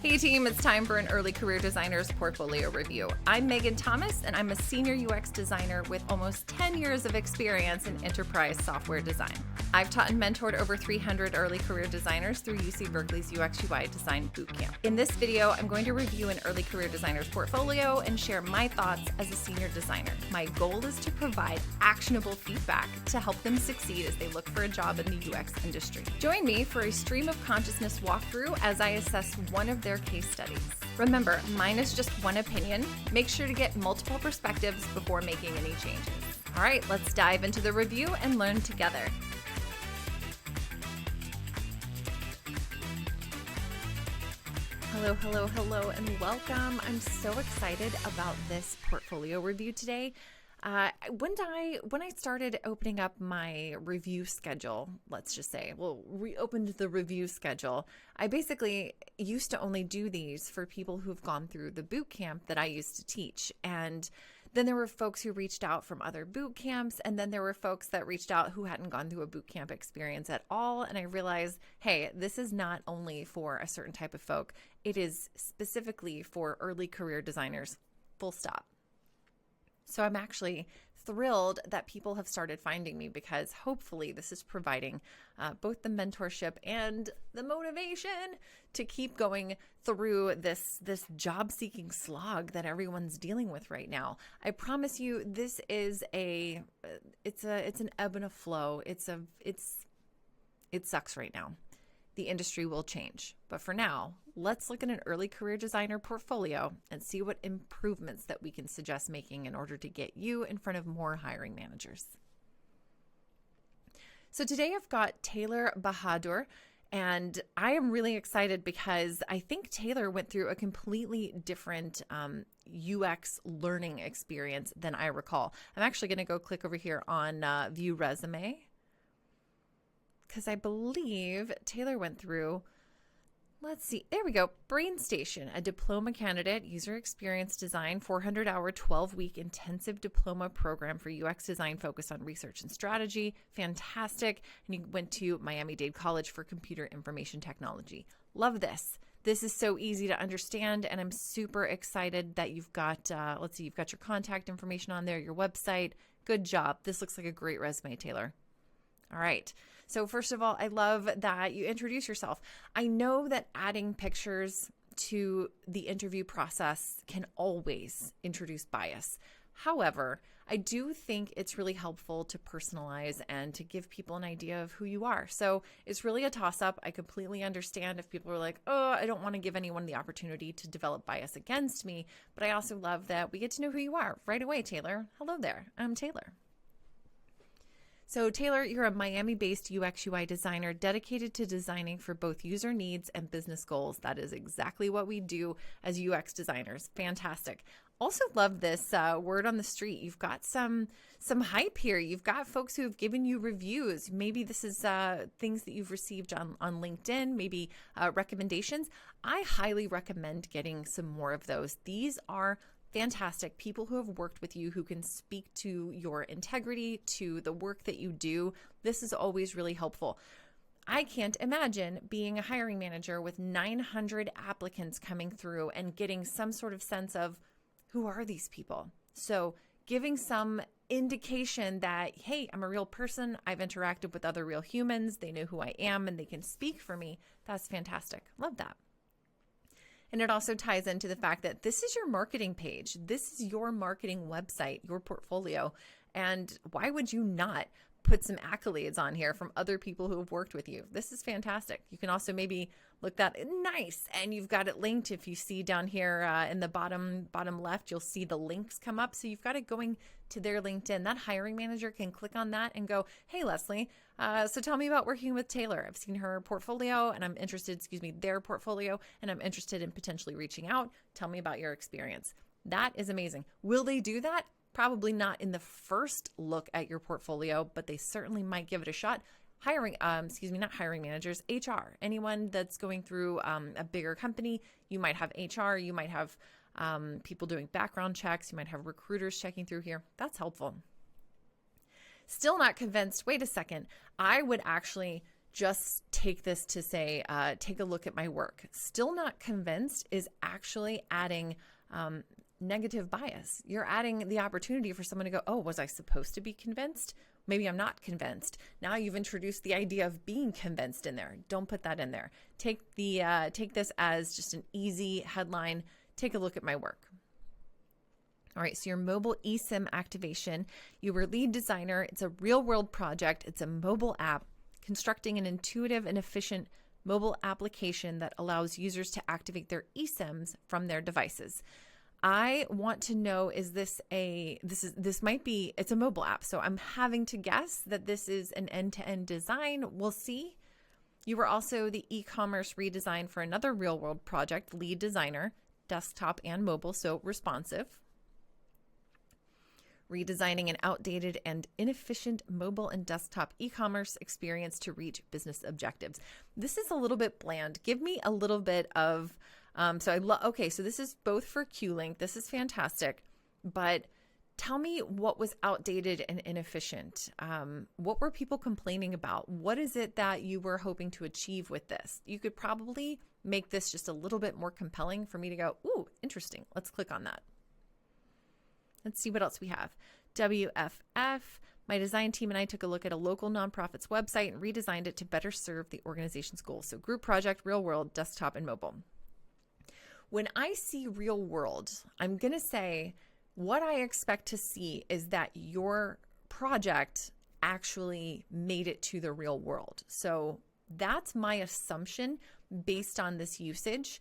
Hey team, it's time for an Early Career Designers portfolio review. I'm Megan Thomas and I'm a senior UX designer with almost 10 years of experience in enterprise software design. I've taught and mentored over 300 early career designers through UC Berkeley's UX UI Design Bootcamp. In this video, I'm going to review an early career designer's portfolio and share my thoughts as a senior designer. My goal is to provide actionable feedback to help them succeed as they look for a job in the UX industry. Join me for a stream of consciousness walkthrough as I assess one of their case studies. Remember, mine is just one opinion. Make sure to get multiple perspectives before making any changes. All right, let's dive into the review and learn together. Hello, and welcome. I'm so excited about this portfolio review today. When I started opening up my review schedule, let's just say, reopened the review schedule, I basically used to only do these for people who've gone through the boot camp that I used to teach. And then there were folks who reached out from other boot camps, and then there were folks that reached out who hadn't gone through a boot camp experience at all. And I realized, hey, this is not only for a certain type of folk, it is specifically for early career designers, full stop. So I'm actually thrilled that people have started finding me because hopefully this is providing both the mentorship and the motivation to keep going through this job-seeking slog that everyone's dealing with right now. I promise you, this is it's an ebb and a flow. It sucks right now. The industry will change. But for now, let's look at an early career designer portfolio and see what improvements that we can suggest making in order to get you in front of more hiring managers. So today I've got Taylor Bahadur, and I am really excited because I think Taylor went through a completely different UX learning experience than I recall. I'm actually going to go click over here on View Resume, because I believe Taylor went through, let's see, there we go, BrainStation, a diploma candidate, user experience design, 400-hour, 12-week intensive diploma program for UX design focused on research and strategy. Fantastic. And you went to Miami-Dade College for computer information technology. Love this. This is so easy to understand, and I'm super excited that you've got, you've got your contact information on there, your website. Good job. This looks like a great resume, Taylor. All right. So first of all, I love that you introduce yourself. I know that adding pictures to the interview process can always introduce bias. However, I do think it's really helpful to personalize and to give people an idea of who you are. So it's really a toss-up. I completely understand if people are like, oh, I don't want to give anyone the opportunity to develop bias against me. But I also love that we get to know who you are right away, Taylor. Hello there. I'm Taylor. So Taylor, you're a Miami-based UX UI designer dedicated to designing for both user needs and business goals. That is exactly what we do as UX designers. Fantastic. Also love this word on the street. You've got some hype here. You've got folks who have given you reviews. Maybe this is things that you've received on LinkedIn, maybe recommendations. I highly recommend getting some more of those. These are fantastic people who have worked with you, who can speak to your integrity, to the work that you do. This is always really helpful. I can't imagine being a hiring manager with 900 applicants coming through and getting some sort of sense of who are these people. So giving some indication that, hey, I'm a real person. I've interacted with other real humans. They know who I am and they can speak for me. That's fantastic. Love that. And it also ties into the fact that this is your marketing page. This is your marketing website, your portfolio. And why would you not put some accolades on here from other people who have worked with you? This is fantastic. You can also maybe look that nice, and you've got it linked. If you see down here in the bottom left, you'll see the links come up. So you've got it going to their LinkedIn. That hiring manager can click on that and go, hey, Leslie, so tell me about working with Taylor. I've seen her portfolio and I'm interested, their portfolio, and I'm interested in potentially reaching out. Tell me about your experience. That is amazing. Will they do that? Probably not in the first look at your portfolio, but they certainly might give it a shot. Not hiring managers, HR, anyone that's going through a bigger company. You might have HR, you might have people doing background checks, you might have recruiters checking through here. That's helpful. Still not convinced. Wait a second. I would actually just take this to say, take a look at my work. Still not convinced is actually adding negative bias. You're adding the opportunity for someone to go, oh, was I supposed to be convinced? Maybe I'm not convinced. Now you've introduced the idea of being convinced in there. Don't put that in there. Take this as just an easy headline. Take a look at my work. All right, so your mobile eSIM activation, you were lead designer. It's a real world project. It's a mobile app constructing an intuitive and efficient mobile application that allows users to activate their eSIMs from their devices. I want to know, it's a mobile app. So I'm having to guess that this is an end-to-end design. We'll see. You were also the e-commerce redesign for another real world project, lead designer, desktop and mobile, so responsive. Redesigning an outdated and inefficient mobile and desktop e-commerce experience to reach business objectives. This is a little bit bland. Give me a little bit of, okay, so this is both for Q-Link. This is fantastic, but tell me what was outdated and inefficient. What were people complaining about? What is it that you were hoping to achieve with this? You could probably make this just a little bit more compelling for me to go, ooh, interesting. Let's click on that. Let's see what else we have. WFF. My design team and I took a look at a local nonprofit's website and redesigned it to better serve the organization's goals. So group project, real world, desktop, and mobile. When I see real world, I'm going to say what I expect to see is that your project actually made it to the real world. So that's my assumption based on this usage.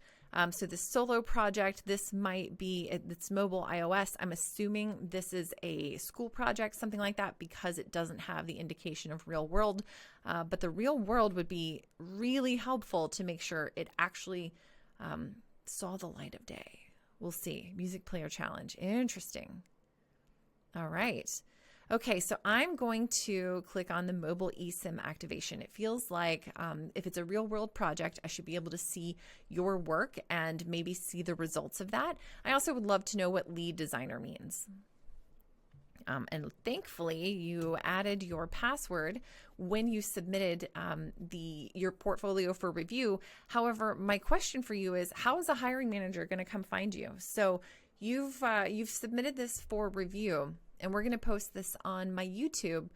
So the solo project, this might be, it's mobile iOS. I'm assuming this is a school project, something like that, because it doesn't have the indication of real world. But the real world would be really helpful to make sure it actually saw the light of day. We'll see. Music player challenge. Interesting. All right. Okay, so I'm going to click on the mobile eSIM activation. It feels like if it's a real world project, I should be able to see your work and maybe see the results of that. I also would love to know what lead designer means. And thankfully, you added your password when you submitted your portfolio for review. However, my question for you is, how is a hiring manager going to come find you? So you've submitted this for review. And we're going to post this on my YouTube,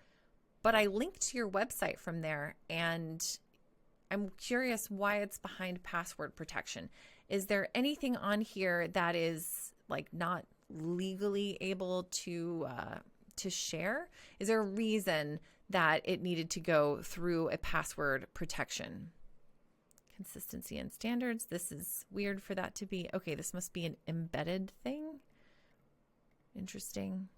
but I linked to your website from there, and I'm curious why it's behind password protection. Is there anything on here that is like not legally able to share? Is there a reason that it needed to go through a password protection? Consistency and standards. This is weird for that to be. Okay, this must be an embedded thing. Interesting.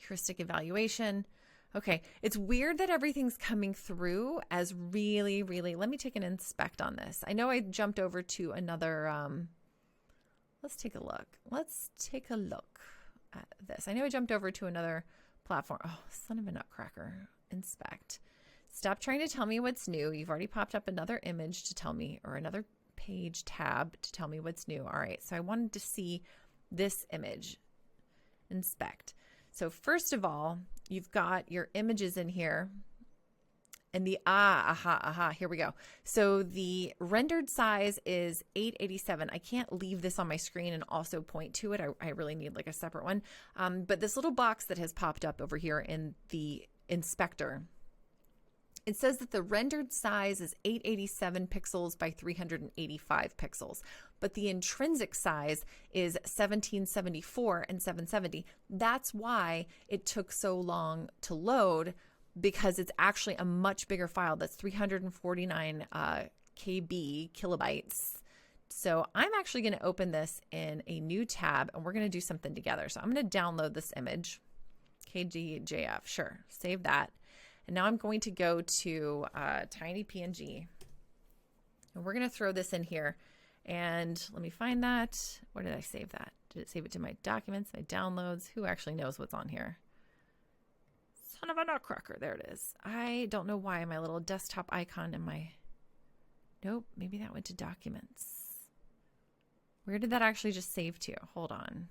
Heuristic evaluation. Okay, it's weird that everything's coming through as really, let me take an inspect on this. I know I jumped over to another, let's take a look. Let's take a look at this. I know I jumped over to another platform. Oh, son of a nutcracker. Inspect. Stop trying to tell me what's new. You've already popped up another image to tell me, or another page tab to tell me what's new. All right, so I wanted to see this image. Inspect. So first of all, you've got your images in here and the here we go. So the rendered size is 887. I can't leave this on my screen and also point to it. I really need like a separate one. But this little box that has popped up over here in the inspector, it says that the rendered size is 887 pixels by 385 pixels, but the intrinsic size is 1774 and 770. That's why it took so long to load, because it's actually a much bigger file. That's 349 kilobytes. So I'm actually going to open this in a new tab, and we're going to do something together. So I'm going to download this image, KDJF, sure, save that. And now I'm going to go to Tiny PNG, and we're going to throw this in here. And let me find that. Where did I save that? Did it save it to my documents, my downloads? Who actually knows what's on here? Son of a nutcracker. There it is. I don't know why my little desktop icon in my... Nope, maybe that went to documents. Where did that actually just save to? Hold on.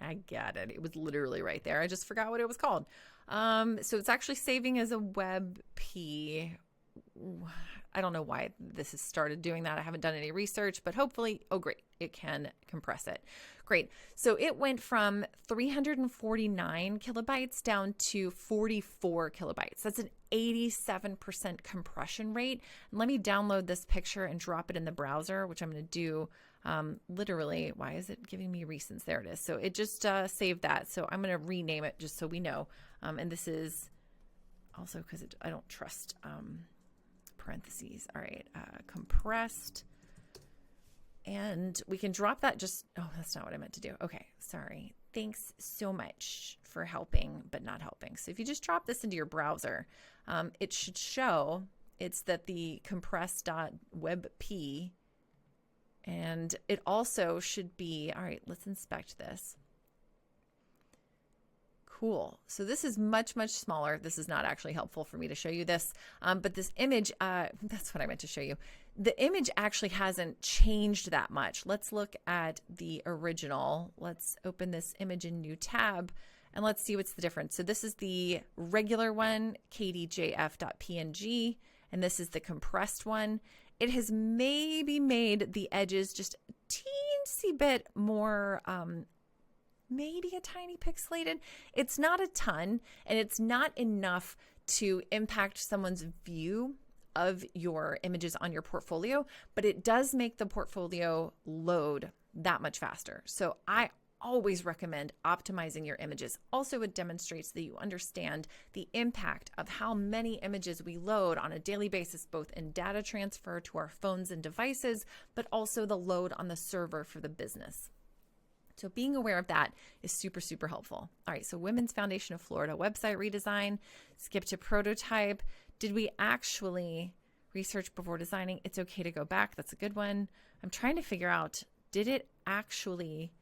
I got it. It was literally right there. I just forgot what it was called. So it's actually saving as a WebP. I don't know why this has started doing that. I haven't done any research, but hopefully, oh great, it can compress it. Great. So it went from 349 kilobytes down to 44 kilobytes. That's an 87% compression rate. And let me download this picture and drop it in the browser, which I'm going to do literally. Why is it giving me recents? There it is. So it just saved that. So I'm going to rename it just so we know. And this is also because I don't trust parentheses. All right, compressed. And we can drop that just, oh, that's not what I meant to do. Okay, sorry. Thanks so much for helping, but not helping. So if you just drop this into your browser, it should show it's that the compressed.webp, and it also should be, all right, let's inspect this. Cool. So this is much, much smaller. This is not actually helpful for me to show you this, but this image, that's what I meant to show you. The image actually hasn't changed that much. Let's look at the original. Let's open this image in new tab and let's see what's the difference. So this is the regular one, kdjf.png, and this is the compressed one. It has maybe made the edges just a teensy bit more, maybe a tiny pixelated. It's not a ton, and it's not enough to impact someone's view of your images on your portfolio, but it does make the portfolio load that much faster. So I always recommend optimizing your images. Also, it demonstrates that you understand the impact of how many images we load on a daily basis, both in data transfer to our phones and devices, but also the load on the server for the business. So being aware of that is super, super helpful. All right, so Women's Foundation of Florida website redesign, skip to prototype. Did we actually research before designing? It's okay to go back. That's a good one. I'm trying to figure out, did it actually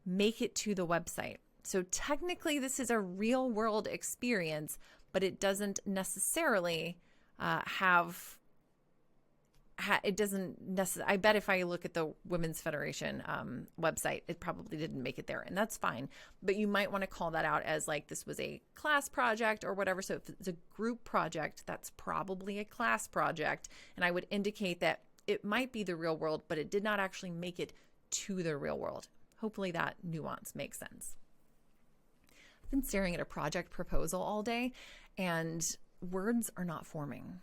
make it to the website? So technically this is a real world experience, but it doesn't necessarily it doesn't necessarily, I bet if I look at the Women's Federation website, it probably didn't make it there, and that's fine. But you might want to call that out as like this was a class project or whatever. So if it's a group project, that's probably a class project. And I would indicate that it might be the real world, but it did not actually make it to the real world. Hopefully that nuance makes sense. I've been staring at a project proposal all day and words are not forming.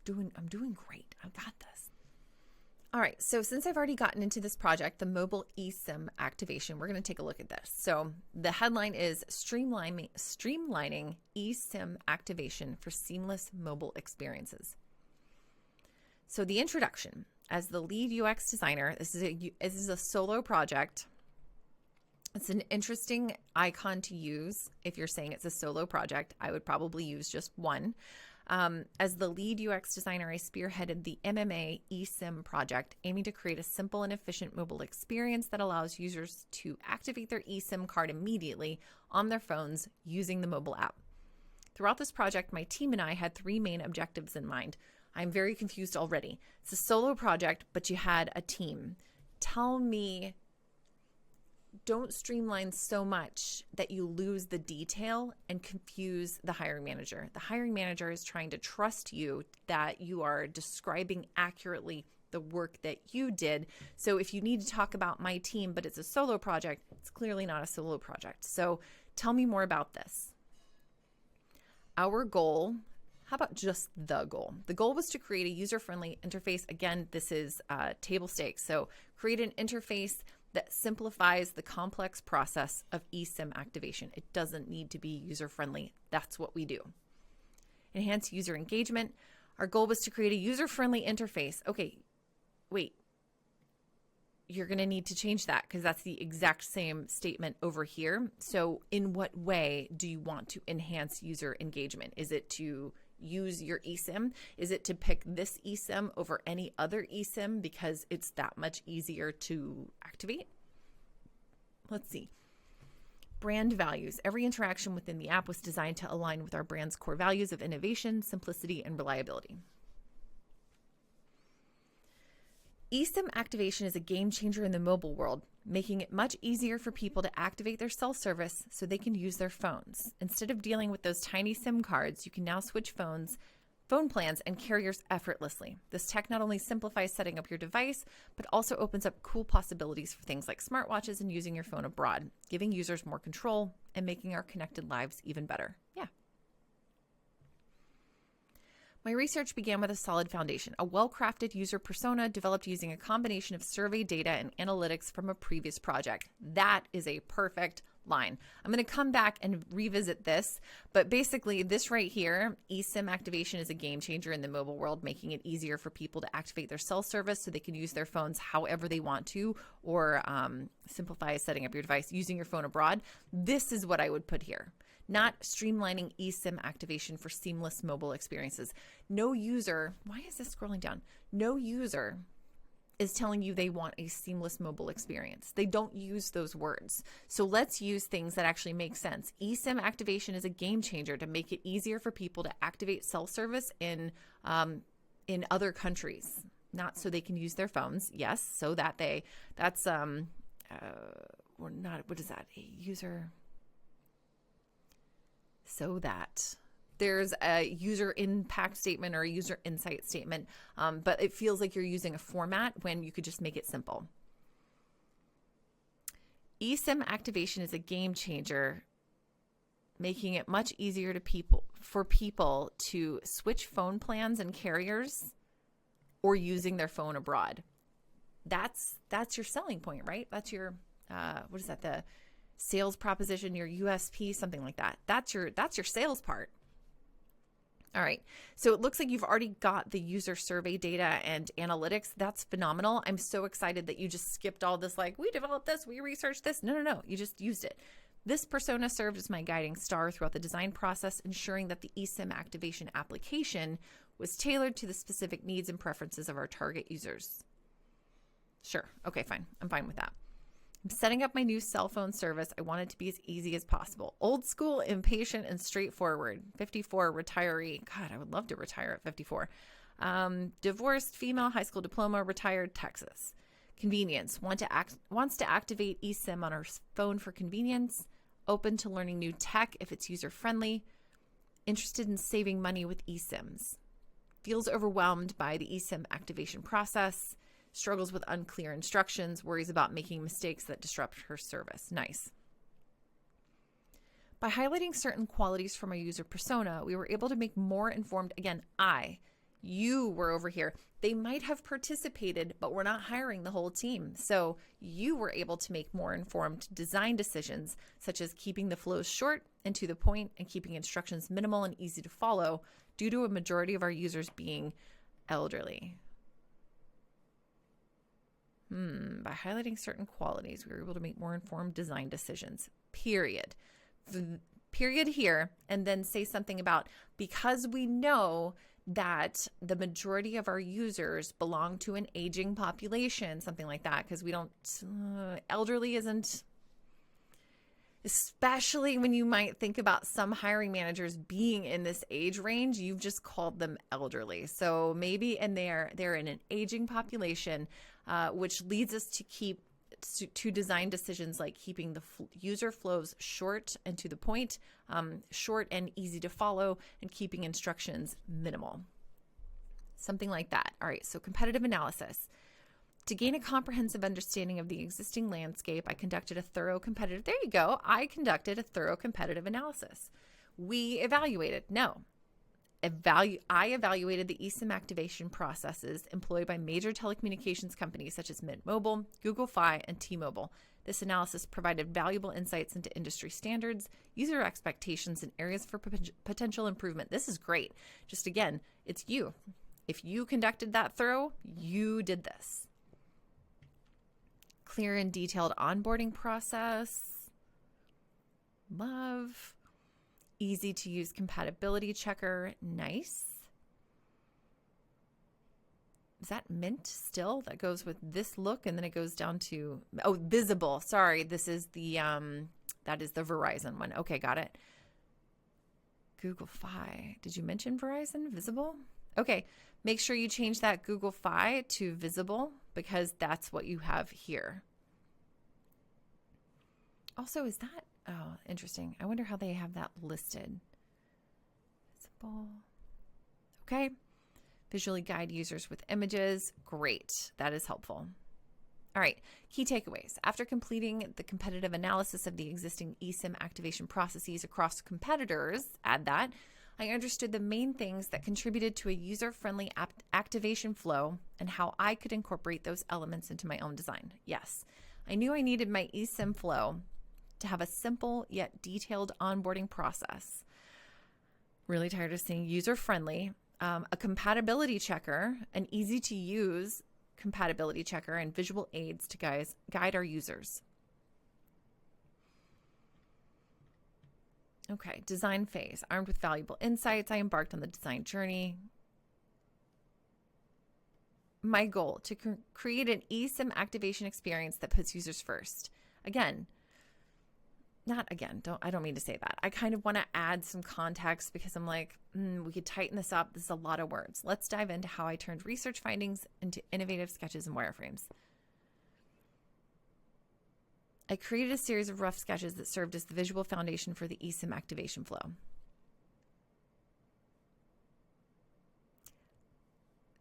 I'm doing great. I've got this. All right. So since I've already gotten into this project, the mobile eSIM activation, we're going to take a look at this. So the headline is streamlining eSIM activation for seamless mobile experiences. So the introduction: as the lead UX designer, this is a solo project. It's an interesting icon to use. If you're saying it's a solo project, I would probably use just one. As the lead UX designer, I spearheaded the MMA eSIM project, aiming to create a simple and efficient mobile experience that allows users to activate their eSIM card immediately on their phones using the mobile app. Throughout this project, my team and I had three main objectives in mind. I'm very confused already. It's a solo project, but you had a team. Tell me, don't streamline so much that you lose the detail and confuse the hiring manager. The hiring manager is trying to trust you that you are describing accurately the work that you did. So if you need to talk about my team, but it's a solo project, it's clearly not a solo project. So tell me more about this. Our goal, how about just the goal? The goal was to create a user-friendly interface. Again, this is table stakes. So create an interface that simplifies the complex process of eSIM activation. It doesn't need to be user-friendly. That's what we do. Enhance user engagement. Our goal was to create a user-friendly interface. Okay, wait. You're going to need to change that because that's the exact same statement over here. So in what way do you want to enhance user engagement? Is it to use your eSIM? Is it to pick this eSIM over any other eSIM because it's that much easier to activate? Let's see. Brand values. Every interaction within the app was designed to align with our brand's core values of innovation, simplicity, and reliability. eSIM activation is a game changer in the mobile world, making it much easier for people to activate their cell service so they can use their phones. Instead of dealing with those tiny SIM cards, you can now switch phone plans, and carriers effortlessly. This tech not only simplifies setting up your device, but also opens up cool possibilities for things like smartwatches and using your phone abroad, giving users more control and making our connected lives even better. Yeah. My research began with a solid foundation, a well-crafted user persona developed using a combination of survey data and analytics from a previous project. That is a perfect line. I'm going to come back and revisit this, but basically this right here, eSIM activation is a game changer in the mobile world, making it easier for people to activate their cell service so they can use their phones however they want to, or simplify setting up your device using your phone abroad. This is what I would put here. Not streamlining eSIM activation for seamless mobile experiences. No user, why is this scrolling down? No user is telling you they want a seamless mobile experience. They don't use those words. So let's use things that actually make sense. eSIM activation is a game changer to make it easier for people to activate cell service in other countries. Not so they can use their phones, yes, so that or not, what is that? A user, so that there's a user impact statement or a user insight statement, but it feels like you're using a format when you could just make it simple. eSIM activation is a game changer, making it much easier for people to switch phone plans and carriers or using their phone abroad. That's your selling point, right? That's your, what is that? The sales proposition, your USP, something like that. That's your sales part. All right, so it looks like you've already got the user survey data and analytics. That's phenomenal. I'm so excited that you just skipped all this, like, we developed this, we researched this. No, you just used it. This persona served as my guiding star throughout the design process, ensuring that the eSIM activation application was tailored to the specific needs and preferences of our target users. Sure, okay, fine. I'm fine with that. I'm setting up my new cell phone service. I want it to be as easy as possible. Old school, impatient, and straightforward. 54, retiree. God, I would love to retire at 54. Divorced, female, high school diploma, retired, Texas. Convenience. Wants to activate eSIM on her phone for convenience. Open to learning new tech if it's user-friendly. Interested in saving money with eSIMs. Feels overwhelmed by the eSIM activation process. Struggles with unclear instructions, worries about making mistakes that disrupt her service. Nice. By highlighting certain qualities from our user persona, we were able to make more informed, again, you were over here. They might have participated, but we're not hiring the whole team. So you were able to make more informed design decisions, such as keeping the flows short and to the point and keeping instructions minimal and easy to follow due to a majority of our users being elderly. By highlighting certain qualities, we were able to make more informed design decisions, period. Period here, and then say something about, because we know that the majority of our users belong to an aging population, something like that, because we don't, elderly isn't, especially when you might think about some hiring managers being in this age range, you've just called them elderly. So maybe, and they're in an aging population, which leads us to design decisions like keeping the user flows short and to the point, short and easy to follow, and keeping instructions minimal. Something like that. All right, so competitive analysis. To gain a comprehensive understanding of the existing landscape, I conducted a thorough competitive analysis. We evaluated. I evaluated the eSIM activation processes employed by major telecommunications companies such as Mint Mobile, Google Fi, and T-Mobile. This analysis provided valuable insights into industry standards, user expectations, and areas for potential improvement. This is great. Just again, it's you. If you conducted that thorough, you did this. Clear and detailed onboarding process. Love. Easy to use compatibility checker. Nice. Is that Mint still? That goes with this look, and then it goes down to, visible. Sorry, this is the, that is the Verizon one. Okay, got it. Google Fi. Did you mention Verizon? Visible? Okay, make sure you change that Google Fi to visible. because that's what you have here. Also, is that, oh, interesting. I wonder how they have that listed. Visible. Okay. Visually guide users with images. Great. That is helpful. All right, key takeaways. After completing the competitive analysis of the existing eSIM activation processes across competitors, add that, I understood the main things that contributed to a user-friendly activation flow and how I could incorporate those elements into my own design. Yes, I knew I needed my eSIM flow to have a simple yet detailed onboarding process. Really tired of saying user-friendly, a compatibility checker, an easy-to-use compatibility checker, and visual aids to guide our users. Okay, design phase. Armed with valuable insights, I embarked on the design journey. My goal, to create an eSIM activation experience that puts users first. I don't mean to say that. I kind of want to add some context because I'm like, we could tighten this up. This is a lot of words. Let's dive into how I turned research findings into innovative sketches and wireframes. I created a series of rough sketches that served as the visual foundation for the eSIM activation flow.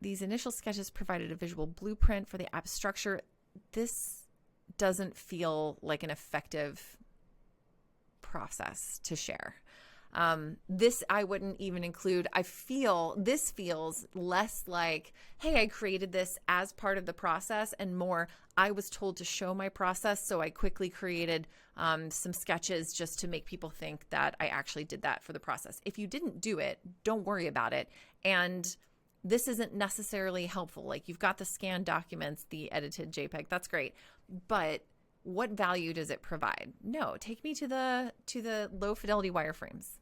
These initial sketches provided a visual blueprint for the app structure. This doesn't feel like an effective process to share. This I wouldn't even include. This feels less like, hey, I created this as part of the process, and more, I was told to show my process, so I quickly created some sketches just to make people think that I actually did that for the process. If you didn't do it, don't worry about it. And this isn't necessarily helpful. Like, you've got the scanned documents, the edited JPEG, that's great. But what value does it provide? No, take me to the low fidelity wireframes.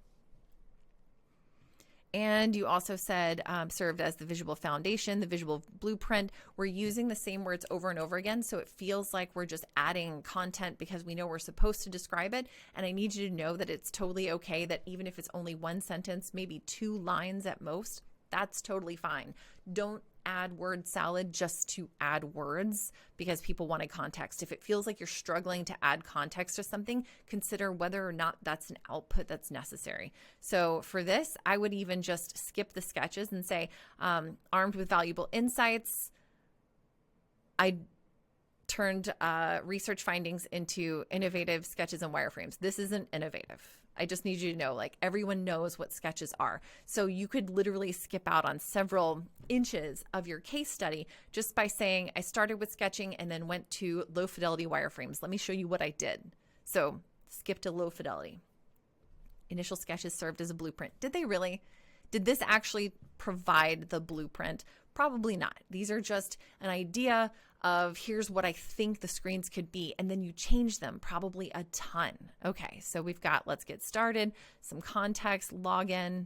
And you also said served as the visual foundation, the visual blueprint. We're using the same words over and over again, so it feels like we're just adding content because we know we're supposed to describe it. And I need you to know that it's totally okay that even if it's only one sentence, maybe 2 lines at most, that's totally fine. Don't add word salad just to add words because people wanted context. If it feels like you're struggling to add context to something, consider whether or not that's an output that's necessary. So for this, I would even just skip the sketches and say, armed with valuable insights, I turned research findings into innovative sketches and wireframes. This isn't innovative. I just need you to know, like, everyone knows what sketches are. So you could literally skip out on several inches of your case study just by saying, I started with sketching and then went to low fidelity wireframes. Let me show you what I did. So skip to low fidelity. Initial sketches served as a blueprint. Did they really? Did this actually provide the blueprint? Probably not. These are just an idea of here's what I think the screens could be, and then you change them probably a ton. Okay, so we've got let's get started, some context, login,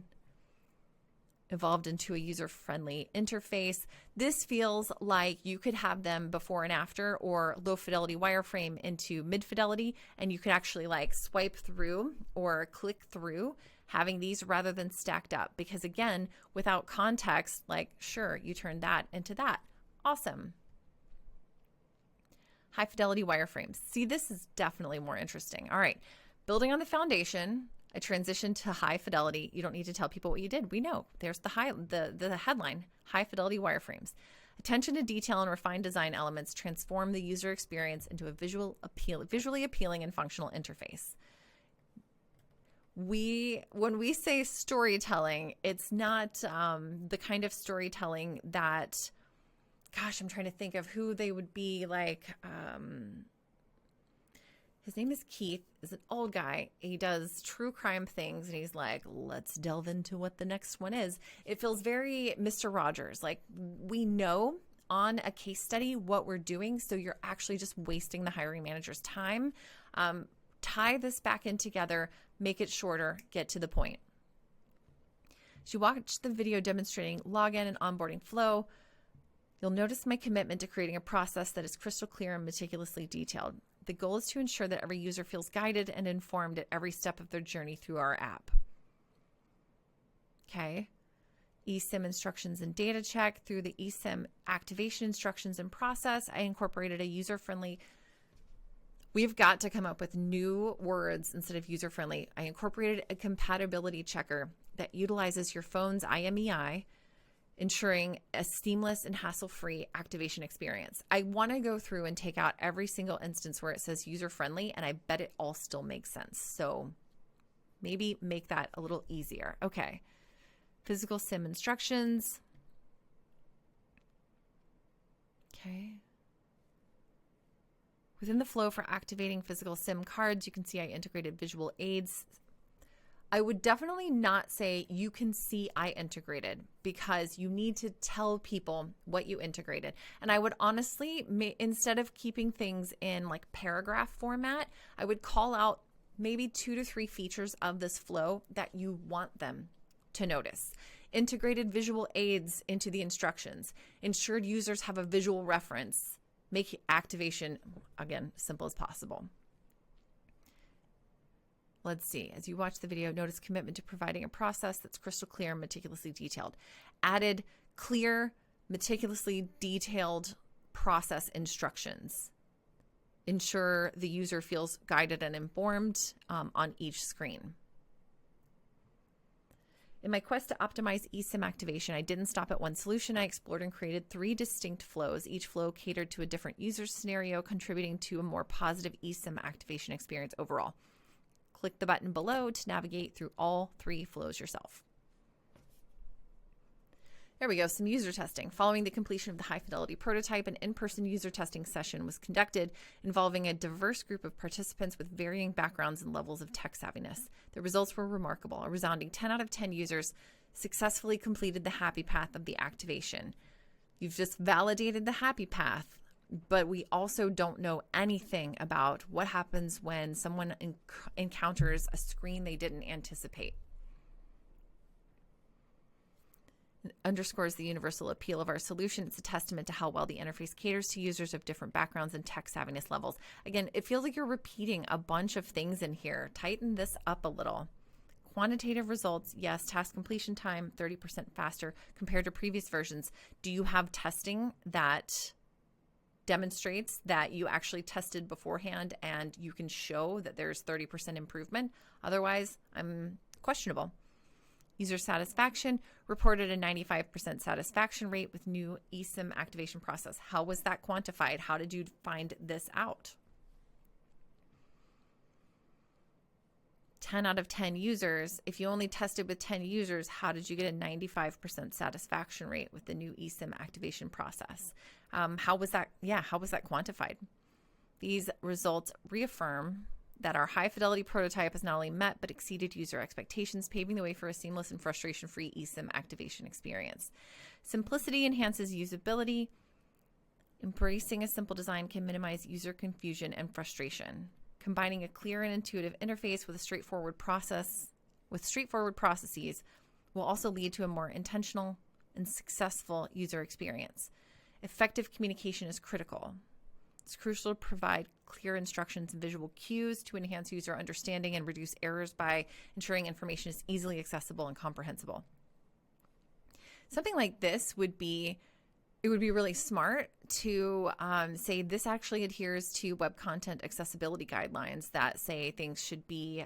evolved into a user-friendly interface. This feels like you could have them before and after, or low fidelity wireframe into mid fidelity, and you could actually like swipe through or click through having these rather than stacked up, because again, without context, like, sure, you turn that into that. Awesome. High fidelity wireframes. See, this is definitely more interesting. All right, building on the foundation, I transitioned to high fidelity. You don't need to tell people what you did. We know. There's the headline, high fidelity wireframes. Attention to detail and refined design elements transform the user experience into a visually appealing and functional interface. When we say storytelling, it's not the kind of storytelling that, gosh, I'm trying to think of who they would be like. His name is Keith, is an old guy. He does true crime things, and he's like, let's delve into what the next one is. It feels very Mr. Rogers. Like, we know on a case study what we're doing, so you're actually just wasting the hiring manager's time. Tie this back in together, make it shorter, get to the point. As you watch the video demonstrating login and onboarding flow, you'll notice my commitment to creating a process that is crystal clear and meticulously detailed. The goal is to ensure that every user feels guided and informed at every step of their journey through our app. Okay. eSIM instructions and data check. Through the eSIM activation instructions and process, I incorporated a user-friendly. We've got to come up with new words instead of user-friendly. I incorporated a compatibility checker that utilizes your phone's IMEI, ensuring a seamless and hassle-free activation experience. I want to go through and take out every single instance where it says user-friendly, and I bet it all still makes sense. So maybe make that a little easier. Okay. Physical SIM instructions. Okay. Within the flow for activating physical SIM cards, you can see I integrated visual aids. I would definitely not say you can see I integrated, because you need to tell people what you integrated. And I would honestly, instead of keeping things in like paragraph format, I would call out maybe 2 to 3 features of this flow that you want them to notice. Integrated visual aids into the instructions. Ensured users have a visual reference. Make activation, again, simple as possible. Let's see. As you watch the video, notice commitment to providing a process that's crystal clear and meticulously detailed. Added clear, meticulously detailed process instructions. Ensure the user feels guided and informed on each screen. In my quest to optimize eSIM activation, I didn't stop at one solution. I explored and created 3 distinct flows. Each flow catered to a different user scenario, contributing to a more positive eSIM activation experience overall. Click the button below to navigate through all 3 flows yourself. There we go, some user testing. Following the completion of the high-fidelity prototype, an in-person user testing session was conducted involving a diverse group of participants with varying backgrounds and levels of tech savviness. The results were remarkable. A resounding 10 out of 10 users successfully completed the happy path of the activation. You've just validated the happy path, but we also don't know anything about what happens when someone encounters a screen they didn't anticipate. It underscores the universal appeal of our solution. It's a testament to how well the interface caters to users of different backgrounds and tech savviness levels. Again, it feels like you're repeating a bunch of things in here. Tighten this up a little. Quantitative results, yes. Task completion time, 30% faster compared to previous versions. Do you have testing that demonstrates that you actually tested beforehand and you can show that there's 30% improvement? Otherwise, I'm questionable. User satisfaction reported a 95% satisfaction rate with new eSIM activation process. How was that quantified? How did you find this out? 10 out of 10 users. If you only tested with 10 users, how did you get a 95% satisfaction rate with the new eSIM activation process? How was that? Yeah, how was that quantified? These results reaffirm that our high-fidelity prototype has not only met but exceeded user expectations, paving the way for a seamless and frustration-free eSIM activation experience. Simplicity enhances usability. Embracing a simple design can minimize user confusion and frustration. Combining a clear and intuitive interface with a straightforward processes will also lead to a more intentional and successful user experience. Effective communication is critical. It's crucial to provide clear instructions and visual cues to enhance user understanding and reduce errors by ensuring information is easily accessible and comprehensible. Something like this would be really smart to say this actually adheres to web content accessibility guidelines that say things should be,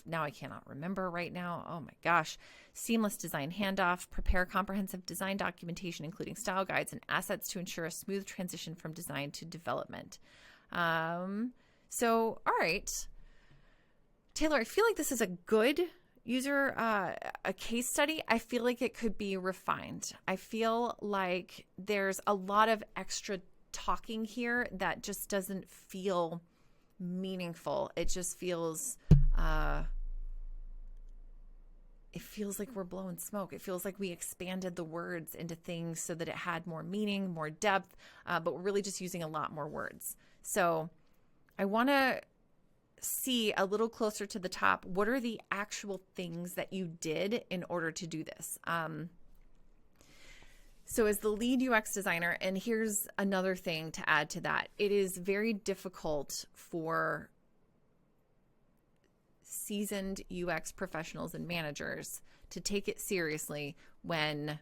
now I cannot remember right now. Oh my gosh. Seamless design handoff, prepare comprehensive design documentation, including style guides and assets to ensure a smooth transition from design to development. All right. Taylor, I feel like this is a good user, a case study. I feel like it could be refined. I feel like there's a lot of extra talking here that just doesn't feel meaningful. It just feels it feels like we're blowing smoke. It feels like we expanded the words into things so that it had more meaning, more depth, but we're really just using a lot more words. So I want to see a little closer to the top. What are the actual things that you did in order to do this? So as the lead UX designer, and here's another thing to add to that, it is very difficult for seasoned UX professionals and managers to take it seriously when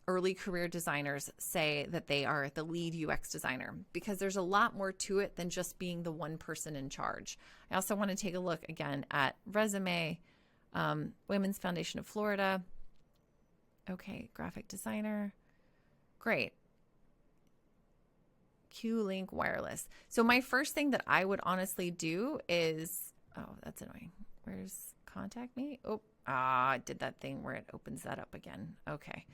early career designers say that they are the lead UX designer, because there's a lot more to it than just being the one person in charge. I also want to take a look again at resume, Women's Foundation of Florida. Okay, graphic designer. Great. Q-Link Wireless. So my first thing that I would honestly do is, oh, that's annoying. Where's contact me? Oh, I did that thing where it opens that up again. Okay.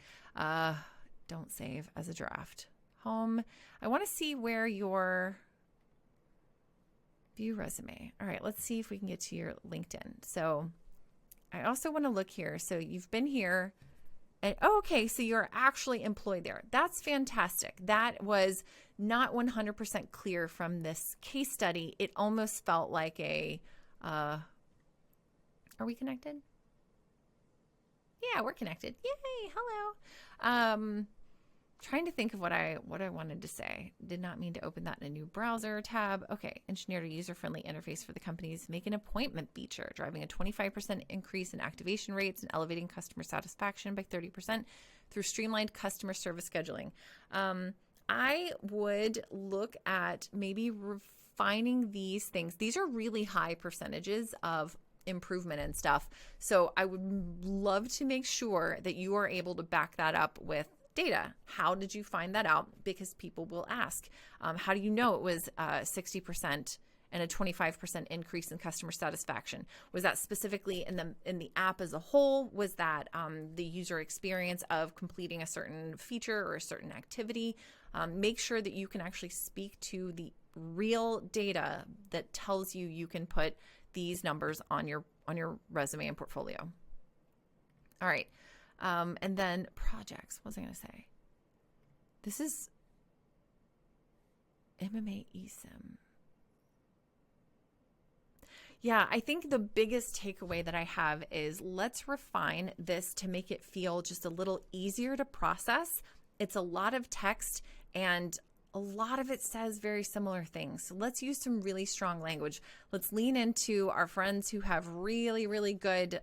Don't save as a draft. Home. I want to see where your view resume. All right, let's see if we can get to your LinkedIn. So I also want to look here. So you've been here. And okay, so you're actually employed there. That's fantastic. That was not 100% clear from this case study. It almost felt like a, are we connected? Yeah, we're connected. Yay, hello. Trying to think of what I wanted to say. Did not mean to open that in a new browser tab. Okay, engineered a user-friendly interface for the company's make an appointment feature, driving a 25% increase in activation rates and elevating customer satisfaction by 30% through streamlined customer service scheduling. I would look at maybe refining these things. These are really high percentages of improvement and stuff. So I would love to make sure that you are able to back that up with data. How did you find that out? Because people will ask. How do you know it was 60% and a 25% increase in customer satisfaction? Was that specifically in the app as a whole? Was that the user experience of completing a certain feature or a certain activity? Make sure that you can actually speak to the real data that tells you you can put these numbers on your resume and portfolio. All right. And then projects. What was I going to say? This is MMA eSIM. Yeah, I think the biggest takeaway that I have is let's refine this to make it feel just a little easier to process. It's a lot of text and a lot of it says very similar things. So let's use some really strong language. Let's lean into our friends who have really, really good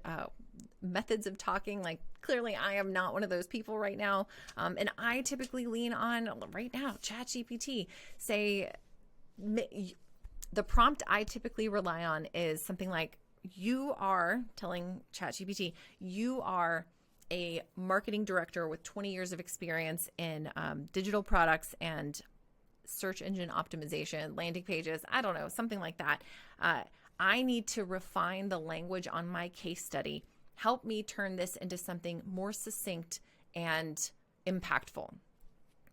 methods of talking. Like clearly I am not one of those people right now. And I typically lean on right now, ChatGPT. The prompt I typically rely on is something like, you are telling ChatGPT, you are a marketing director with 20 years of experience in digital products and search engine optimization, landing pages, I don't know, something like that. I need to refine the language on my case study. Help me turn this into something more succinct and impactful.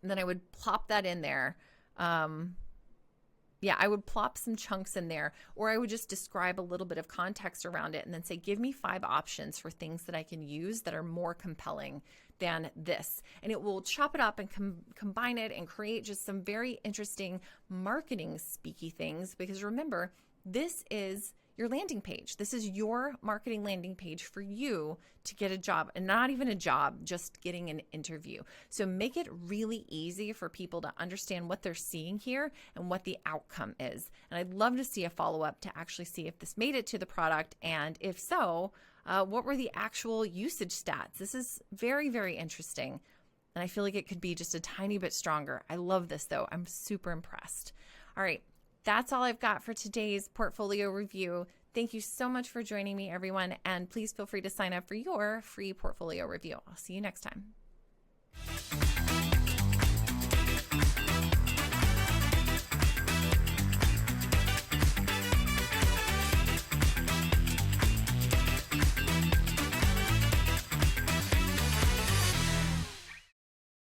And then I would plop that in there. I would plop some chunks in there, or I would just describe a little bit of context around it and then say, give me 5 options for things that I can use that are more compelling than this. And it will chop it up and combine it and create just some very interesting marketing speaky things. Because remember, this is your landing page. This is your marketing landing page for you to get a job, and not even a job, just getting an interview. So make it really easy for people to understand what they're seeing here and what the outcome is. And I'd love to see a follow-up to actually see if this made it to the product, and if so, what were the actual usage stats? This is very, very interesting. And I feel like it could be just a tiny bit stronger. I love this though. I'm super impressed. All right. That's all I've got for today's portfolio review. Thank you so much for joining me, everyone. And please feel free to sign up for your free portfolio review. I'll see you next time.